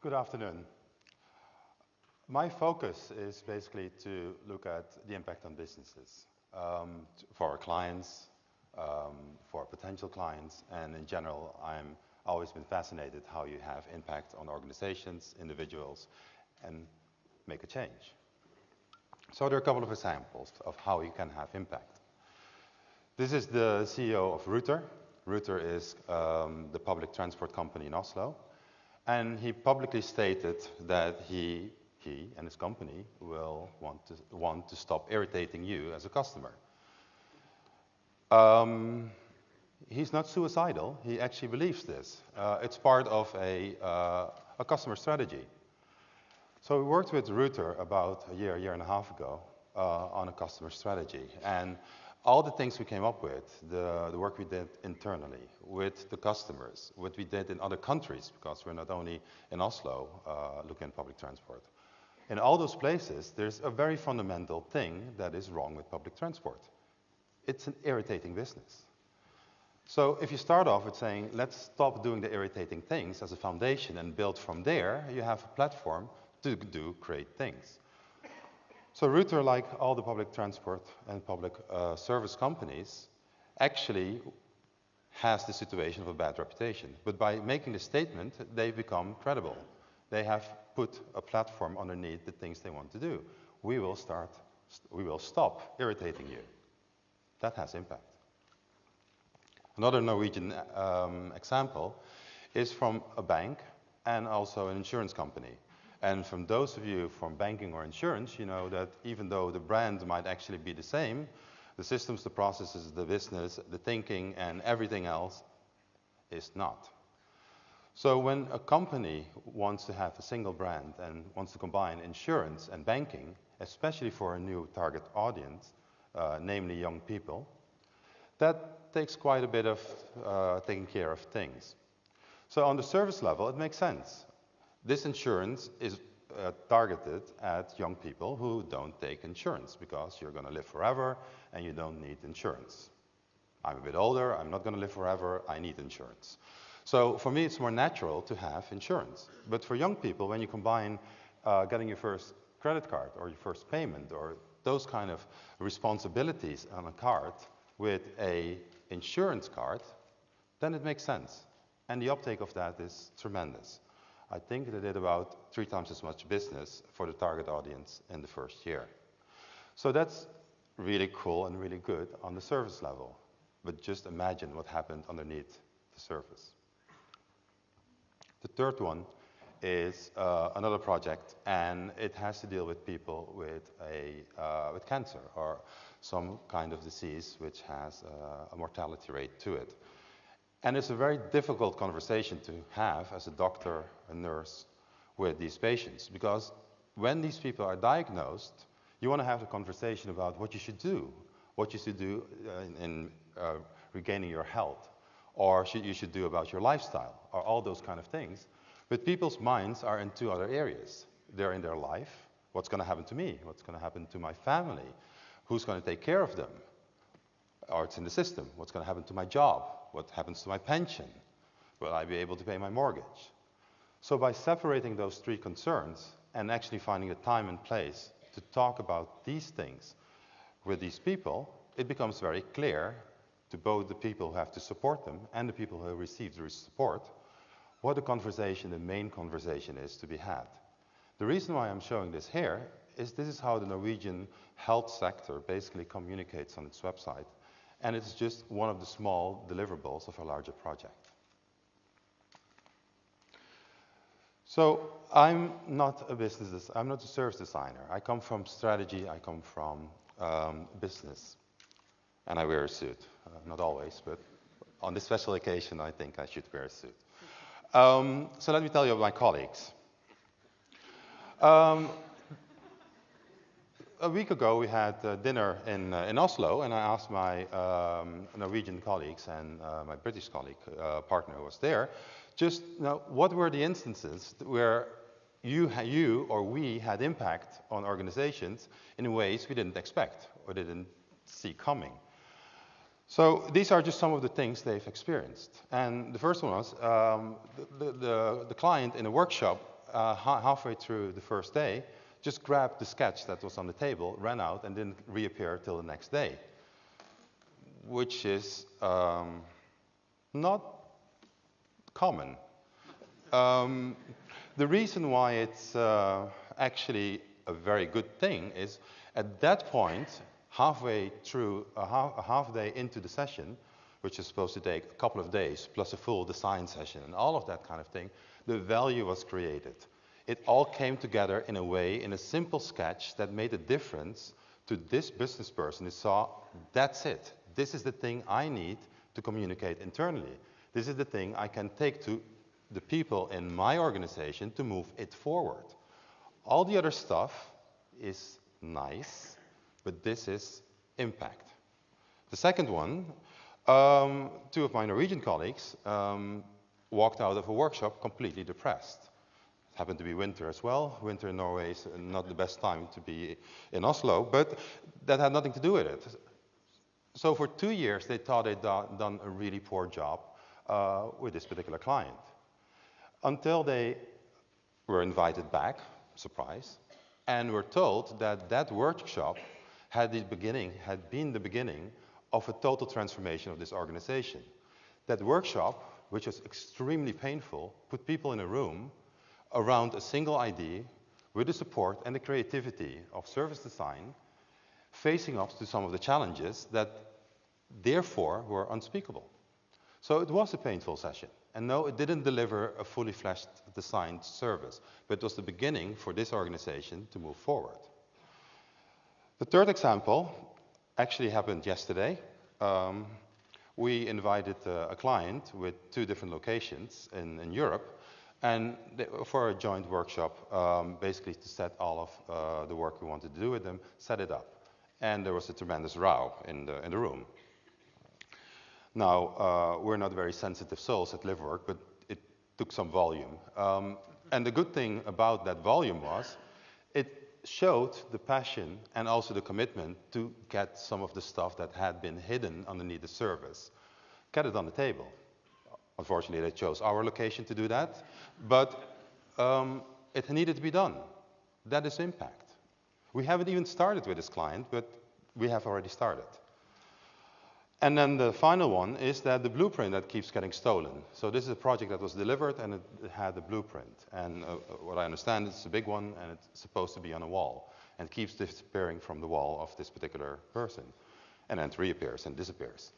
Good afternoon. My focus is basically to look at the impact on businesses for our clients, for potential clients, and in general, I'm always been fascinated how you have impact on organizations, individuals, and make a change. So there are a couple of examples of how you can have impact. This is the CEO of Ruter. Ruter is the public transport company in Oslo. And he publicly stated that he and his company will want to stop irritating you as a customer. He's not suicidal. He actually believes this. It's part of a customer strategy. So we worked with Ruter about a year and a half ago on a customer strategy. And all the things we came up with, the work we did internally with the customers, what we did in other countries, because we're not only in Oslo looking at public transport. In all those places, there's a very fundamental thing that is wrong with public transport. It's an irritating business. So if you start off with saying, let's stop doing the irritating things as a foundation and build from there, you have a platform to do great things. So Ruter, like all the public transport and public service companies, actually has the situation of a bad reputation. But by making the statement, they become credible. They have put a platform underneath the things they want to do. We will stop irritating you. That has impact. Another Norwegian example is from a bank and also an insurance company. And from those of you from banking or insurance, you know that even though the brand might actually be the same, the systems, the processes, the business, the thinking, and everything else is not. So when a company wants to have a single brand and wants to combine insurance and banking, especially for a new target audience, namely young people, that takes quite a bit of taking care of things. So on the service level, it makes sense. This insurance is targeted at young people who don't take insurance because you're going to live forever and you don't need insurance. I'm a bit older, I'm not going to live forever, I need insurance. So for me, it's more natural to have insurance. But for young people, when you combine getting your first credit card or your first payment or those kind of responsibilities on a card with an insurance card, then it makes sense. And the uptake of that is tremendous. I think they did about 3 times as much business for the target audience in the first year. So that's really cool and really good on the service level. But just imagine what happened underneath the surface. The third one is another project, and it has to deal with people with cancer or some kind of disease which has a mortality rate to it. And it's a very difficult conversation to have as a doctor, a nurse, with these patients. Because when these people are diagnosed, you want to have a conversation about what you should do in regaining your health, or you should do about your lifestyle, or all those kind of things. But people's minds are in 2 other areas. They're in their life. What's going to happen to me? What's going to happen to my family? Who's going to take care of them? Or it's in the system. What's going to happen to my job? What happens to my pension? Will I be able to pay my mortgage? So by separating those 3 concerns and actually finding a time and place to talk about these things with these people, it becomes very clear to both the people who have to support them and the people who receive the support what the main conversation is to be had. The reason why I'm showing this here is this is how the Norwegian health sector basically communicates on its website. And it's just one of the small deliverables of a larger project. So I'm not a service designer. I come from strategy, I come from business. And I wear a suit. Not always, but on this special occasion, I think I should wear a suit. So let me tell you about my colleagues. A week ago, we had dinner in Oslo, and I asked my Norwegian colleagues and my British colleague, partner who was there, just what were the instances where you or we had impact on organizations in ways we didn't expect or didn't see coming. So these are just some of the things they've experienced. And the first one was the client in a workshop halfway through the first day, just grabbed the sketch that was on the table, ran out, and didn't reappear till the next day, which is not common. The reason why it's actually a very good thing is at that point, halfway through, a half day into the session, which is supposed to take a couple of days, plus a full design session and all of that kind of thing, the value was created. It all came together in a way, in a simple sketch that made a difference to this business person who saw, that's it. This is the thing I need to communicate internally. This is the thing I can take to the people in my organization to move it forward. All the other stuff is nice, but this is impact. The second one, two of my Norwegian colleagues walked out of a workshop completely depressed. It happened to be winter as well. Winter in Norway is not the best time to be in Oslo, but that had nothing to do with it. So for 2 years, they thought they'd done a really poor job with this particular client. Until they were invited back, surprise, and were told that that workshop had been the beginning of a total transformation of this organization. That workshop, which was extremely painful, put people in a room around a single idea with the support and the creativity of service design, facing up to some of the challenges that therefore were unspeakable. So it was a painful session. And no, it didn't deliver a fully fleshed designed service, but it was the beginning for this organization to move forward. The third example actually happened yesterday. We invited a client with 2 different locations in Europe, and for a joint workshop, basically to set all of the work we wanted to do with them, set it up. And there was a tremendous row in the room. Now, we're not very sensitive souls at Livework, but it took some volume. And the good thing about that volume was it showed the passion and also the commitment to get some of the stuff that had been hidden underneath the service, get it on the table. Unfortunately, they chose our location to do that, but it needed to be done. That is impact. We haven't even started with this client, but we have already started. And then the final one is that the blueprint that keeps getting stolen. So this is a project that was delivered and it had a blueprint. And what I understand, it's a big one and it's supposed to be on a wall. And it keeps disappearing from the wall of this particular person. And then it reappears and disappears.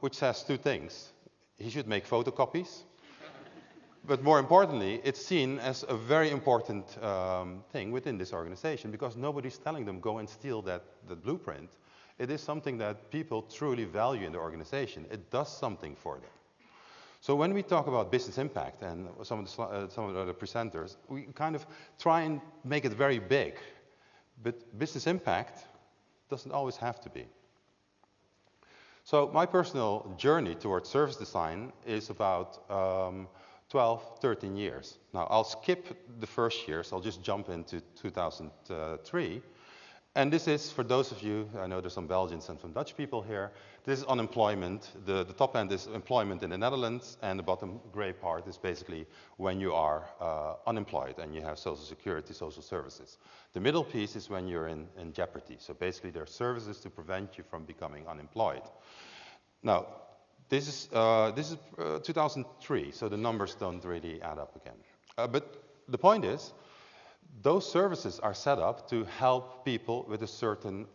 Which says 2 things. He should make photocopies. But more importantly, it's seen as a very important thing within this organization because nobody's telling them go and steal that blueprint. It is something that people truly value in the organization. It does something for them. So when we talk about business impact, and some of the other presenters, we kind of try and make it very big. But business impact doesn't always have to be. So my personal journey towards service design is about 12, 13 years. Now I'll skip the first years, I'll just jump into 2003. And this is, for those of you, I know there's some Belgians and some Dutch people here, this is unemployment. The top end is employment in the Netherlands, and the bottom gray part is basically when you are unemployed and you have social security, social services. The middle piece is when you're in jeopardy. So basically there are services to prevent you from becoming unemployed. Now, this is 2003, so the numbers don't really add up again. But the point is, those services are set up to help people with a certain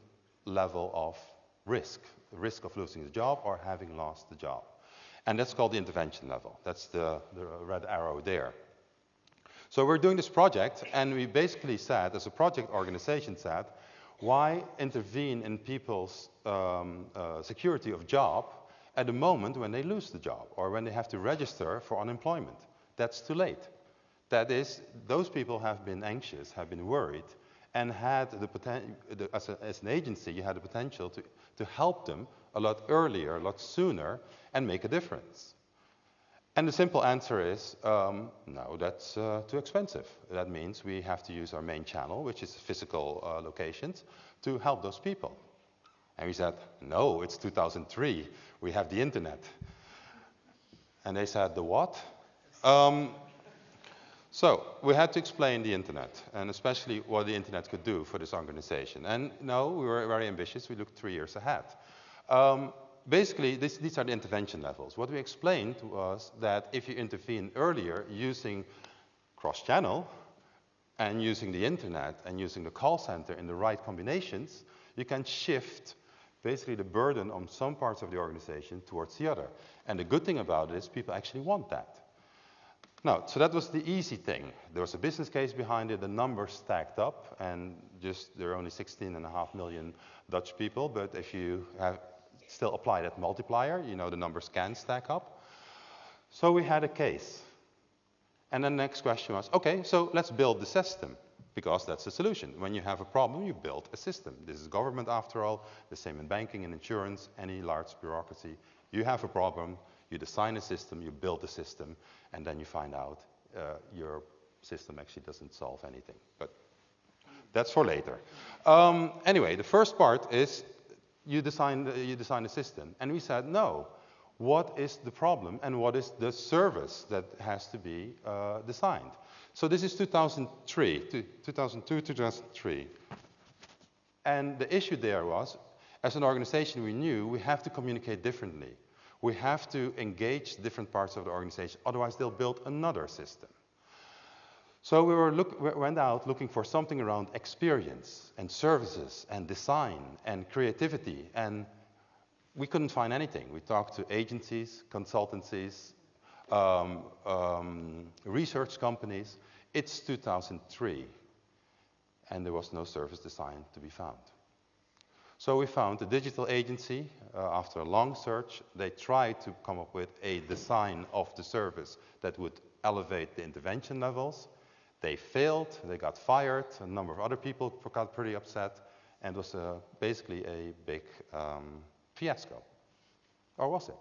level of risk, the risk of losing the job or having lost the job. And that's called the intervention level. That's the red arrow there. So we're doing this project, and we basically said, as a project organization said, why intervene in people's security of job at the moment when they lose the job or when they have to register for unemployment? That's too late. That is, those people have been anxious, have been worried, and had the potential, as an agency, you had the potential to help them a lot earlier, a lot sooner, and make a difference. And the simple answer is, no, that's too expensive. That means we have to use our main channel, which is physical locations, to help those people. And we said, no, it's 2003, we have the internet. And they said, the what? So we had to explain the internet, and especially what the internet could do for this organization. And no, we were very ambitious. We looked 3 years ahead. Basically, these are the intervention levels. What we explained was that if you intervene earlier using cross-channel and using the internet and using the call center in the right combinations, you can shift basically the burden on some parts of the organization towards the other. And the good thing about it is people actually want that. Now, so that was the easy thing. There was a business case behind it, the numbers stacked up, and there are only 16.5 million Dutch people, but if you still apply that multiplier, you know the numbers can stack up. So we had a case. And then the next question was, okay, so let's build the system, because that's the solution. When you have a problem, you build a system. This is government after all, the same in banking and insurance, any large bureaucracy. You have a problem, you design a system, you build a system, and then you find out your system actually doesn't solve anything. But that's for later. Anyway, the first part is you design a system. And we said, no, what is the problem and what is the service that has to be designed? So this is 2002, 2003. And the issue there was, as an organization, we knew we have to communicate differently. We have to engage different parts of the organization, otherwise they'll build another system. So we went out looking for something around experience and services and design and creativity, and we couldn't find anything. We talked to agencies, consultancies, research companies. It's 2003, and there was no service design to be found. So we found a digital agency. After a long search, they tried to come up with a design of the service that would elevate the intervention levels. They failed, they got fired, a number of other people got pretty upset, and it was basically a big fiasco. Or was it?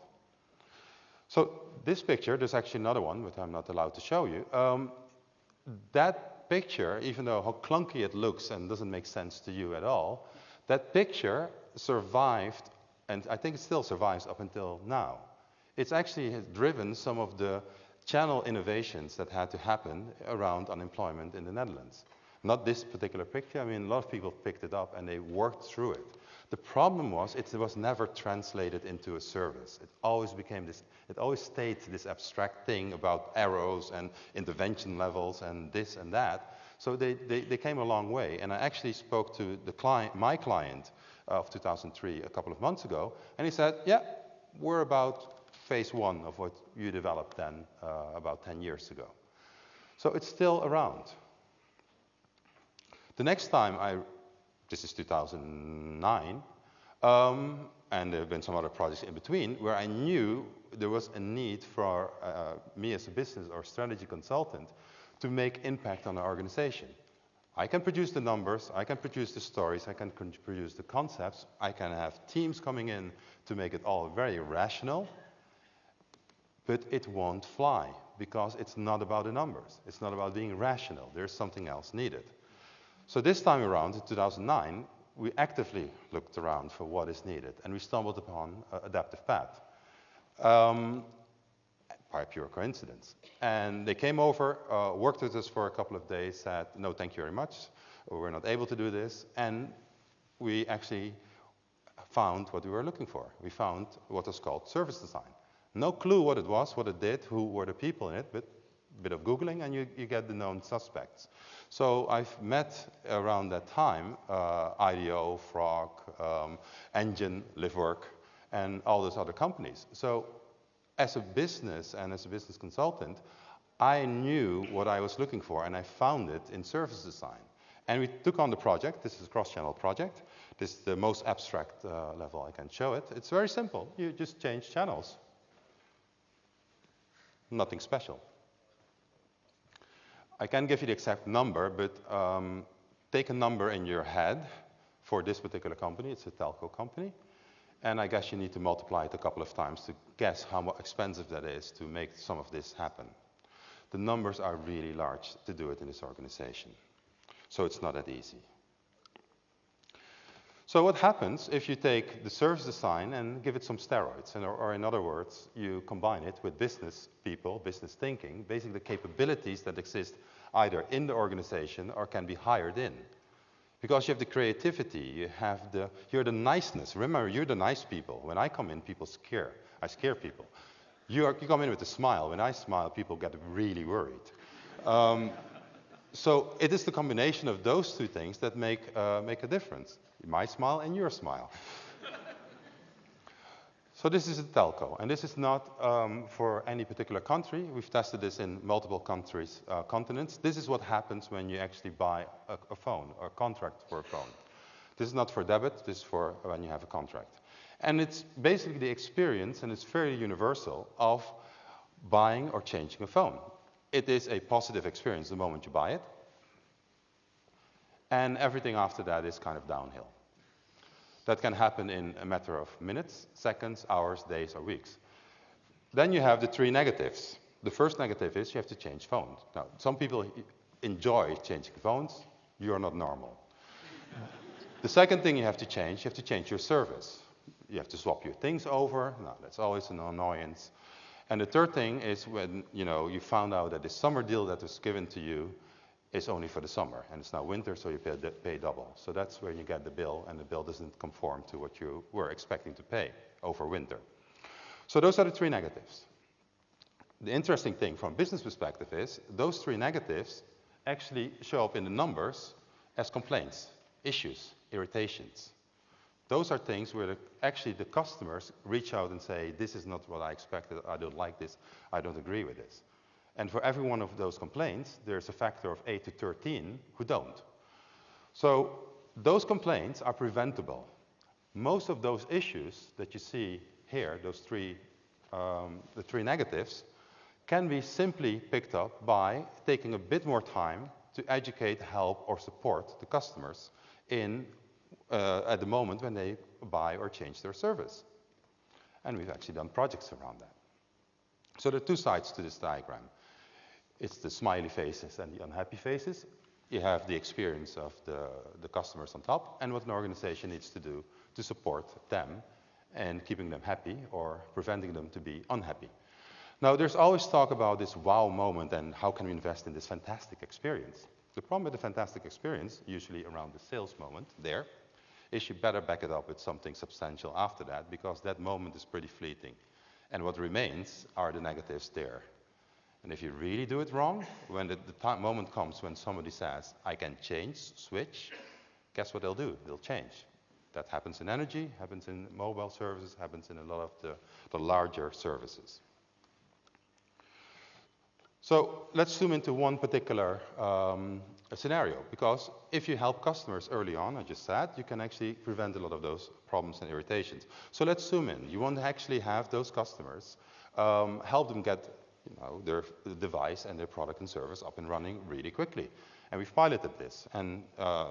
So this picture, there's actually another one, but I'm not allowed to show you. That picture, even though how clunky it looks and doesn't make sense to you at all, that picture survived, and I think it still survives up until now. It's actually driven some of the channel innovations that had to happen around unemployment in the Netherlands. Not this particular picture. I mean, a lot of people picked it up and they worked through it. The problem was it was never translated into a service. It always stayed this abstract thing about arrows and intervention levels and this and that. So they came a long way. And I actually spoke to my client of 2003 a couple of months ago, and he said, yeah, we're about phase 1 of what you developed then about 10 years ago. So it's still around. The next time this is 2009, and there have been some other projects in between, where I knew there was a need for me as a business or strategy consultant to make impact on the organization. I can produce the numbers, I can produce the stories, I can produce the concepts, I can have teams coming in to make it all very rational, but it won't fly because it's not about the numbers. It's not about being rational. There's something else needed. So this time around, in 2009, we actively looked around for what is needed, and we stumbled upon Adaptive Path by pure coincidence. And they came over, worked with us for a couple of days, said, no, thank you very much. We're not able to do this. And we actually found what we were looking for. We found what was called service design. No clue what it was, what it did, who were the people in it, but a bit of Googling and you get the known suspects. So I've met around that time IDEO, Frog, Engine, Livework, and all those other companies. So as a business and as a business consultant, I knew what I was looking for and I found it in service design. And we took on the project. This is a cross-channel project. This is the most abstract level I can show it. It's very simple. You just change channels. Nothing special. I can't give you the exact number, but take a number in your head for this particular company. It's a telco company. And I guess you need to multiply it a couple of times to guess how expensive that is to make some of this happen. The numbers are really large to do it in this organization. So it's not that easy. So what happens if you take the service design and give it some steroids, or in other words, you combine it with business people, business thinking, basically the capabilities that exist either in the organization or can be hired in. Because you have the creativity, you're the niceness. Remember, you're the nice people. When I come in, people scare. I scare people. You come in with a smile. When I smile, people get really worried. So it is the combination of those two things that make a difference. My smile and your smile. So this is a telco, and this is not for any particular country. We've tested this in multiple countries, continents. This is what happens when you actually buy a phone or a contract for a phone. This is not for debit, this is for when you have a contract. And it's basically the experience, and it's very universal, of buying or changing a phone. It is a positive experience the moment you buy it, and everything after that is kind of downhill. That can happen in a matter of minutes, seconds, hours, days, or weeks. Then you have the three negatives. The first negative is you have to change phones. Now, some people enjoy changing phones. You're not normal. The second thing you have to change your service. You have to swap your things over. Now, that's always an annoyance. And the third thing is when you found out that the summer deal that was given to you is only for the summer, and it's now winter, so you pay double. So that's where you get the bill, and the bill doesn't conform to what you were expecting to pay over winter. So those are the three negatives. The interesting thing from a business perspective is those three negatives actually show up in the numbers as complaints, issues, irritations. Those are things where actually the customers reach out and say, this is not what I expected, I don't like this, I don't agree with this. And for every one of those complaints, there's a factor of 8 to 13 who don't. So those complaints are preventable. Most of those issues that you see here, the three negatives, can be simply picked up by taking a bit more time to educate, help, or support the customers at the moment when they buy or change their service. And we've actually done projects around that. So there are two sides to this diagram. It's the smiley faces and the unhappy faces. You have the experience of the customers on top, and what an organization needs to do to support them and keeping them happy or preventing them to be unhappy. Now, there's always talk about this wow moment and how can we invest in this fantastic experience. The problem with the fantastic experience, usually around the sales moment there, is you better back it up with something substantial after that, because that moment is pretty fleeting. And what remains are the negatives there. And if you really do it wrong, when the moment comes when somebody says, I can change, switch, guess what they'll do? They'll change. That happens in energy, happens in mobile services, happens in a lot of the larger services. So let's zoom into one particular scenario, because if you help customers early on, I just said, you can actually prevent a lot of those problems and irritations. So let's zoom in. You want to actually have those customers, help them get their device and their product and service up and running really quickly. And we've piloted this. And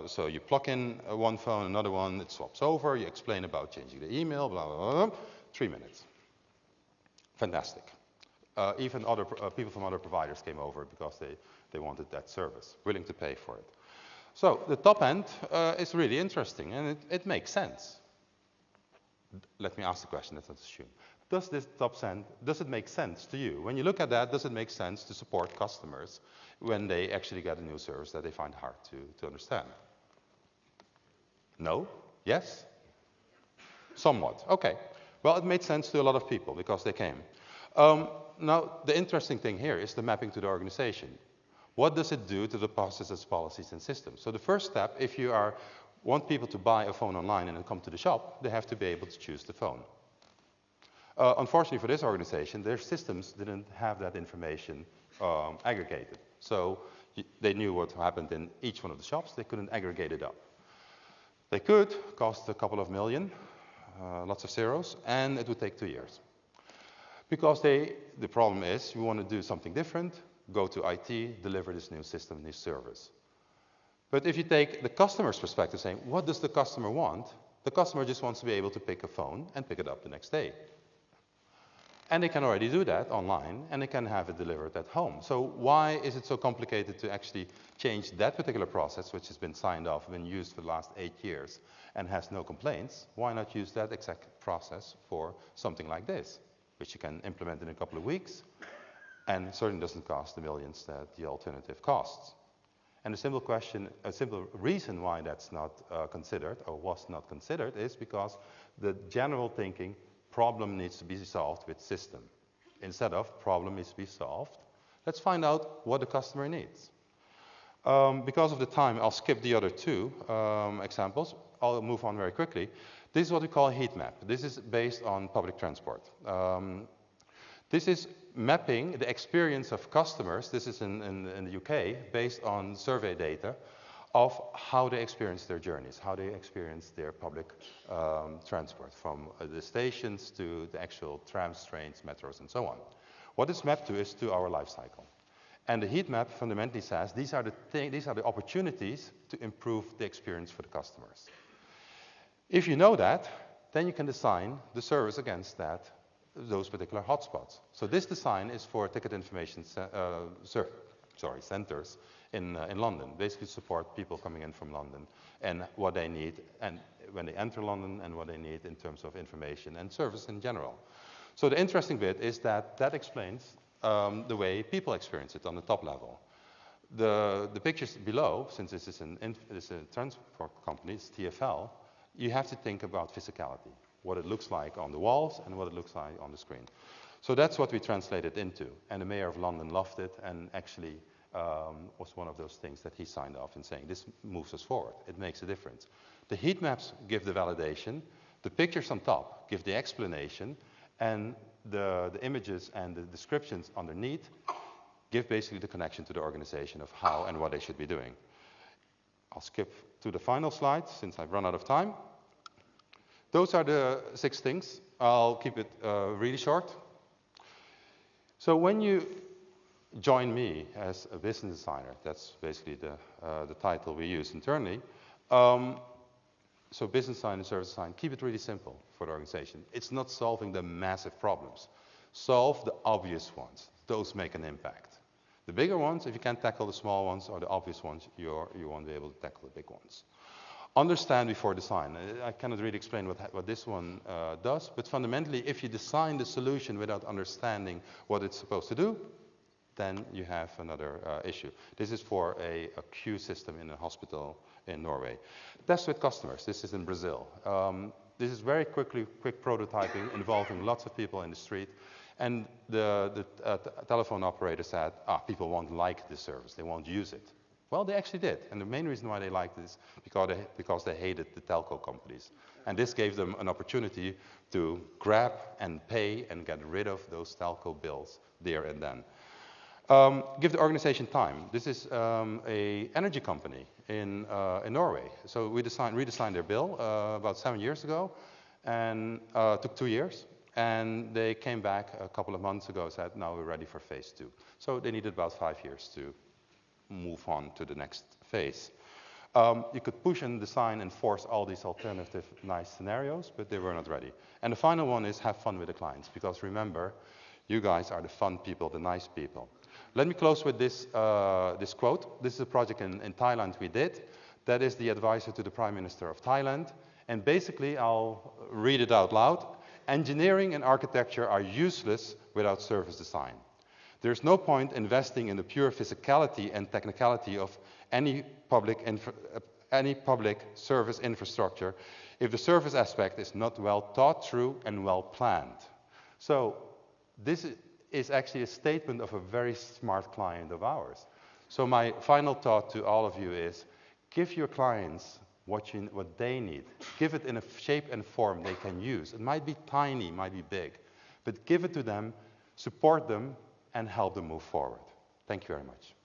so you plug in one phone, another one, it swaps over, you explain about changing the email, blah, blah, blah, 3 minutes. Fantastic. Even other people from other providers came over because they wanted that service, willing to pay for it. So the top end is really interesting, and it makes sense. Let me ask the question, let's not assume. Does this top end, does it make sense to you? When you look at that, does it make sense to support customers when they actually get a new service that they find hard to understand? No? Yes? Somewhat. Okay. Well, it made sense to a lot of people because they came. Now, the interesting thing here is the mapping to the organization. What does it do to the processes, policies, and systems? So the first step, if you want people to buy a phone online and then come to the shop, they have to be able to choose the phone. Unfortunately for this organization, their systems didn't have that information aggregated. So they knew what happened in each one of the shops. They couldn't aggregate it up. They could, cost a couple of million, lots of zeros, and it would take 2 years. Because the problem is, you want to do something different, go to IT, deliver this new system, this service. But if you take the customer's perspective, saying, what does the customer want? The customer just wants to be able to pick a phone and pick it up the next day. And they can already do that online, and they can have it delivered at home. So why is it so complicated to actually change that particular process, which has been signed off, been used for the last 8 years, and has no complaints? Why not use that exact process for something like this, which you can implement in a couple of weeks, and certainly doesn't cost the millions that the alternative costs? And a simple reason why that's not considered, or was not considered, is because the general thinking, problem needs to be solved with system. Instead of problem needs to be solved, let's find out what the customer needs. Because of the time, I'll skip the other two examples. I'll move on very quickly. This is what we call a heat map. This is based on public transport. This is mapping the experience of customers, this is in the UK, based on survey data of how they experience their journeys, how they experience their public transport, from the stations to the actual trams, trains, metros, and so on. What it's mapped to is to our life cycle. And the heat map fundamentally says these are the opportunities to improve the experience for the customers. If you know that, then you can design the service against those particular hotspots. So this design is for ticket information centers in London, basically support people coming in from London and what they need, and when they enter London, and what they need in terms of information and service in general. So the interesting bit is that explains the way people experience it on the top level. The pictures below, since this is a transport company, it's TfL, you have to think about physicality, what it looks like on the walls and what it looks like on the screen. So that's what we translated into, and the Mayor of London loved it, and actually was one of those things that he signed off in saying, this moves us forward, it makes a difference. The heat maps give the validation, the pictures on top give the explanation, and the images and the descriptions underneath give basically the connection to the organization of how and what they should be doing. I'll skip to the final slide since I've run out of time. Those are the 6 things. I'll keep it really short. So when you join me as a business designer, that's basically the title we use internally. So business design and service design, keep it really simple for the organization. It's not solving the massive problems. Solve the obvious ones. Those make an impact. The bigger ones, if you can't tackle the small ones or the obvious ones, you won't be able to tackle the big ones. Understand before design. I cannot really explain what this one does, but fundamentally, if you design the solution without understanding what it's supposed to do, then you have another issue. This is for a queue system in a hospital in Norway. Test with customers. This is in Brazil. This is very quick prototyping involving lots of people in the street. And the telephone operator said, people won't like this service, they won't use it. Well, they actually did. And the main reason why they liked this is because they hated the telco companies. And this gave them an opportunity to grab and pay and get rid of those telco bills there and then. Give the organization time. This is an energy company in Norway. So we redesigned their bill about 7 years ago, and took 2 years. And they came back a couple of months ago and said, now we're ready for phase 2. So they needed about 5 years to move on to the next phase. You could push and design and force all these alternative nice scenarios, but they were not ready. And the final one is have fun with the clients, because remember, you guys are the fun people, the nice people. Let me close with this quote. This is a project in Thailand we did. That is the advisor to the Prime Minister of Thailand. And basically, I'll read it out loud. Engineering and architecture are useless without service design. There's no point investing in the pure physicality and technicality of any public service infrastructure if the service aspect is not well thought through and well planned. So this is actually a statement of a very smart client of ours. So my final thought to all of you is, give your clients what they need. Give it in a shape and form they can use. It might be tiny, might be big, but give it to them, support them, and help them move forward. Thank you very much.